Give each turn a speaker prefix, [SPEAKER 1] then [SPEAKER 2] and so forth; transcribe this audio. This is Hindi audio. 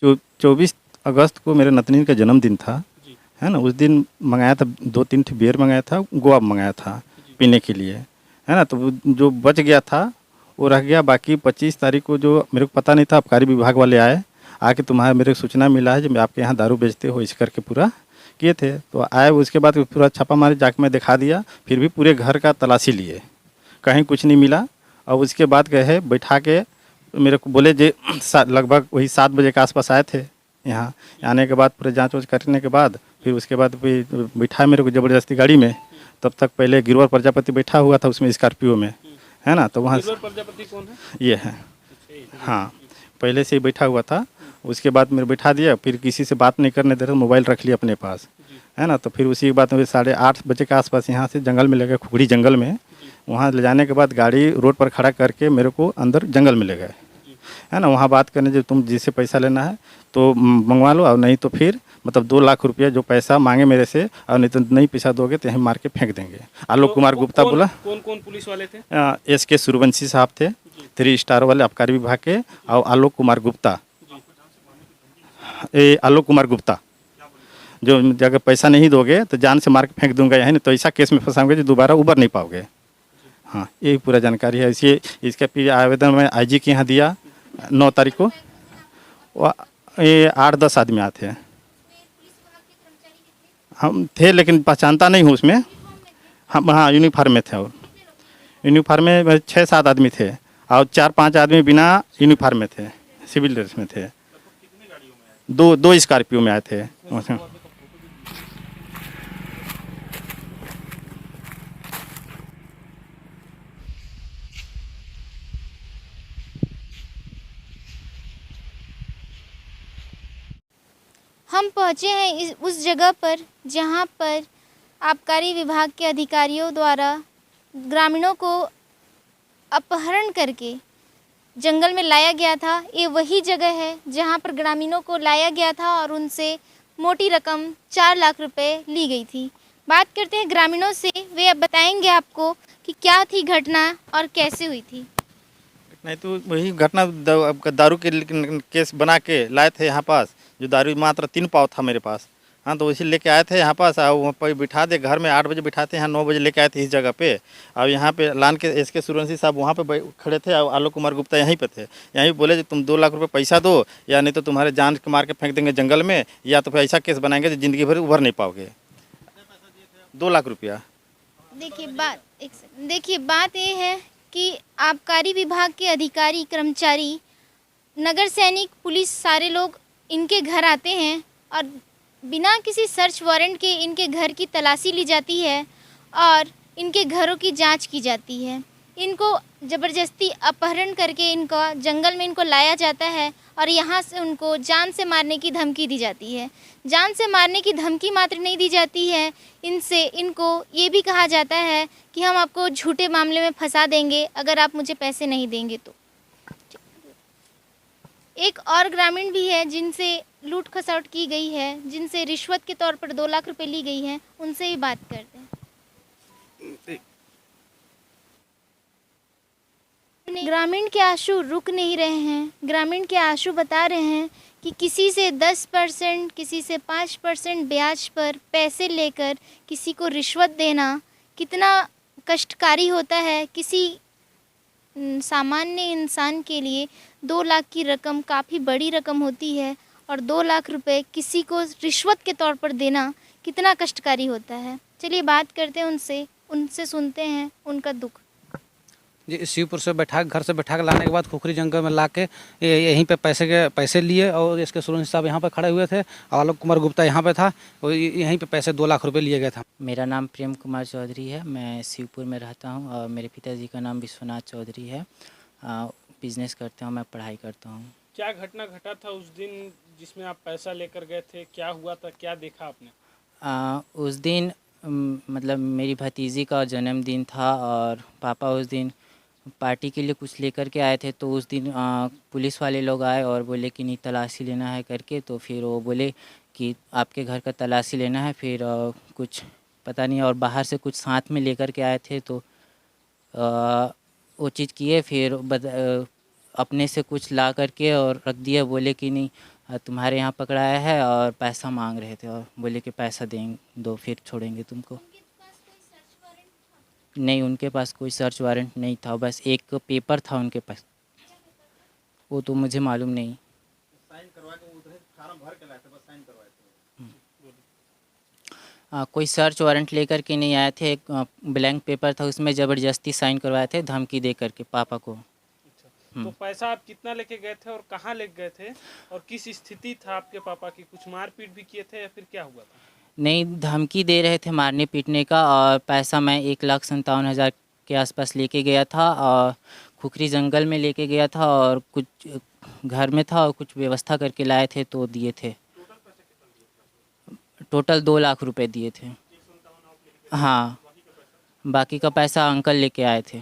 [SPEAKER 1] जो 24 अगस्त को मेरे नतनी का जन्मदिन था, है ना। उस दिन मंगाया था 2-3 ठे बियर मंगाया था, गोवा मंगाया था पीने के लिए, है ना। तो जो बच गया था वो रह गया। बाकी 25 तारीख को जो मेरे को पता नहीं था, आबकारी विभाग वाले आए, आके तुम्हारा मेरे को सूचना मिला है जो आपके यहाँ दारू बेचते हो, इस करके पूरा किए थे। तो आए, उसके बाद पूरा छापा मारे, जाके मैं दिखा दिया। फिर भी पूरे घर का तलाशी लिए, कहीं कुछ नहीं मिला। और उसके बाद गए बैठा के मेरे को बोले जे लगभग वही 7 बजे के आसपास आए थे यहाँ। आने के बाद पूरे जांच वाँच करने के बाद फिर उसके बाद फिर बिठाया मेरे को ज़बरदस्ती गाड़ी में। तब तक पहले गिरवर प्रजापति बैठा हुआ था उसमें, स्कॉर्पियो में, है ना। तो वहाँ
[SPEAKER 2] गिरवर प्रजापति कौन है?
[SPEAKER 1] ये है, हाँ, पहले से ही बैठा हुआ था। उसके बाद मेरे बैठा दिया, फिर किसी से बात नहीं करने दे रहा, मोबाइल रख लिया अपने पास, है ना। तो फिर उसी के बाद में 8:30 बजे के आसपास यहाँ से जंगल में ले गए, खुखड़ी जंगल में। वहाँ ले जाने के बाद गाड़ी रोड पर खड़ा करके मेरे को अंदर जंगल में ले गए, है ना। वहाँ बात करने, जो तुम जिससे पैसा लेना है तो मंगवा लो, और नहीं तो फिर मतलब 2 लाख रुपया जो पैसा मांगे मेरे से, और नहीं तो नहीं पैसा दोगे तो यहीं मार के फेंक देंगे। आलोक कुमार गुप्ता बोला।
[SPEAKER 2] कौन कौन पुलिस वाले थे?
[SPEAKER 1] SK सूर्यवंशी साहब थे, 3 स्टार वाले आबकारी विभाग के। और आलोक कुमार गुप्ता, आलोक कुमार गुप्ता, जो अगर पैसा नहीं दोगे तो जान से मार के फेंक दूंगा, यही नहीं तो ऐसा केस में फंसाऊंगा जो दोबारा उबर नहीं पाओगे। हाँ, यही पूरा जानकारी है। इसी इसका फिर आवेदन मैं IG के यहाँ दिया 9 तारीख को। ये 8-10 आदमी आए थे, हम थे लेकिन पहचानता नहीं हूँ उसमें। हम हाँ यूनिफॉर्म में थे, और यूनिफॉर्म में 6-7 आदमी थे, और 4-5 आदमी बिना यूनिफॉर्म में थे, सिविल ड्रेस में थे। 2 स्कॉर्पियो में आए थे।
[SPEAKER 3] हम पहुँचे हैं उस जगह पर जहाँ पर आबकारी विभाग के अधिकारियों द्वारा ग्रामीणों को अपहरण करके जंगल में लाया गया था। ये वही जगह है जहाँ पर ग्रामीणों को लाया गया था और उनसे मोटी रकम 4 लाख रुपए ली गई थी। बात करते हैं ग्रामीणों से, वे अब बताएंगे आपको कि क्या थी घटना और कैसे हुई थी।
[SPEAKER 1] नहीं तो वही घटना दारू के केस बना के लाए थे यहाँ पास, जो दारू मात्र 3 पाव था मेरे पास। हाँ, तो वैसे लेके आए थे यहाँ पास, और वहाँ पर बिठा दे घर में। 8 बजे बिठाते हैं, 9 बजे लेके आए थे इस जगह पे। और यहाँ पे लान के SK सूर्यवंशी साहब वहाँ पे खड़े थे, और आलोक कुमार गुप्ता यहीं पे थे। यहीं बोले जो तुम 2 लाख रुपए पैसा दो, या नहीं तो तुम्हारे जान के मार के फेंक देंगे जंगल में, या तो फिर ऐसा केस बनाएंगे जो ज़िंदगी भर उभर नहीं पाओगे। 2 लाख रुपया।
[SPEAKER 3] देखिए बात ये है कि आबकारी विभाग के अधिकारी, कर्मचारी, नगर सैनिक, पुलिस, सारे लोग इनके घर आते हैं और बिना किसी सर्च वारंट के इनके घर की तलाशी ली जाती है और इनके घरों की जांच की जाती है। इनको ज़बरदस्ती अपहरण करके इनका जंगल में इनको लाया जाता है और यहाँ से उनको जान से मारने की धमकी दी जाती है। जान से मारने की धमकी मात्र नहीं दी जाती है, इनको ये भी कहा जाता है कि हम आपको झूठे मामले में फंसा देंगे अगर आप मुझे पैसे नहीं देंगे तो। एक और ग्रामीण भी है जिनसे लूट खसौट की गई है, जिनसे रिश्वत के तौर पर 2 लाख रुपए ली गई है, उनसे भी बात करते हैं। ग्रामीण के आंसू रुक नहीं रहे हैं। ग्रामीण के आंसू बता रहे हैं कि किसी से 10%, किसी से 5% ब्याज पर पैसे लेकर किसी को रिश्वत देना कितना कष्टकारी होता है। किसी सामान्य इंसान के लिए 2 लाख की रकम काफ़ी बड़ी रकम होती है, और 2 लाख रुपए किसी को रिश्वत के तौर पर देना कितना कष्टकारी होता है। चलिए बात करते हैं उनसे सुनते हैं उनका दुख।
[SPEAKER 4] जी, शिवपुर से घर से बैठा के लाने के बाद खुखरी जंगल में ला के यहीं पे पैसे लिए, और इसके सूर्यवंशी साहब यहाँ पे खड़े हुए थे, और आलोक कुमार गुप्ता यहाँ पे था, और यहीं पे पैसे 2 लाख रुपए लिए गए था।
[SPEAKER 5] मेरा नाम प्रेम कुमार चौधरी है, मैं शिवपुर में रहता हूँ, और मेरे पिताजी का नाम विश्वनाथ चौधरी है। बिजनेस करता हूँ, मैं पढ़ाई करता हूँ।
[SPEAKER 2] क्या घटना घटा था उस दिन जिसमें आप पैसा लेकर गए थे? क्या हुआ था, क्या देखा आपने?
[SPEAKER 5] उस दिन मतलब मेरी भतीजी का जन्मदिन था, और पापा उस दिन पार्टी के लिए कुछ लेकर के आए थे। तो उस दिन पुलिस वाले लोग आए और बोले कि नहीं तलाशी लेना है करके। तो फिर वो बोले कि आपके घर का तलाशी लेना है। फिर कुछ पता नहीं, और बाहर से कुछ साथ में लेकर के आए थे, तो वो चीज़ किए। फिर अपने से कुछ ला करके और रख दिया, बोले कि नहीं तुम्हारे यहाँ पकड़ाया है और पैसा मांग रहे थे और बोले कि पैसा देंगे दो फिर छोड़ेंगे तुमको। नहीं, उनके पास कोई सर्च वारंट नहीं था, बस एक पेपर था उनके पास, वो तो मुझे मालूम नहीं। कोई सर्च वारंट लेकर के नहीं आए थे, एक ब्लैंक पेपर था उसमें ज़बरदस्ती साइन करवाए थे धमकी दे करके पापा को।
[SPEAKER 2] तो पैसा आप कितना लेके गए थे और कहाँ लेके गए थे और किस स्थिति था आपके पापा की? कुछ मारपीट भी किए थे या फिर क्या हुआ था?
[SPEAKER 5] नहीं, धमकी दे रहे थे मारने पीटने का, और पैसा मैं 1,57,000 के आसपास लेके गया था और खुखरी जंगल में लेके गया था और कुछ घर में था और कुछ व्यवस्था करके लाए थे तो दिए थे। टोटल 2 लाख रुपए दिए थे। हाँ, बाकी का पैसा अंकल लेके आए थे।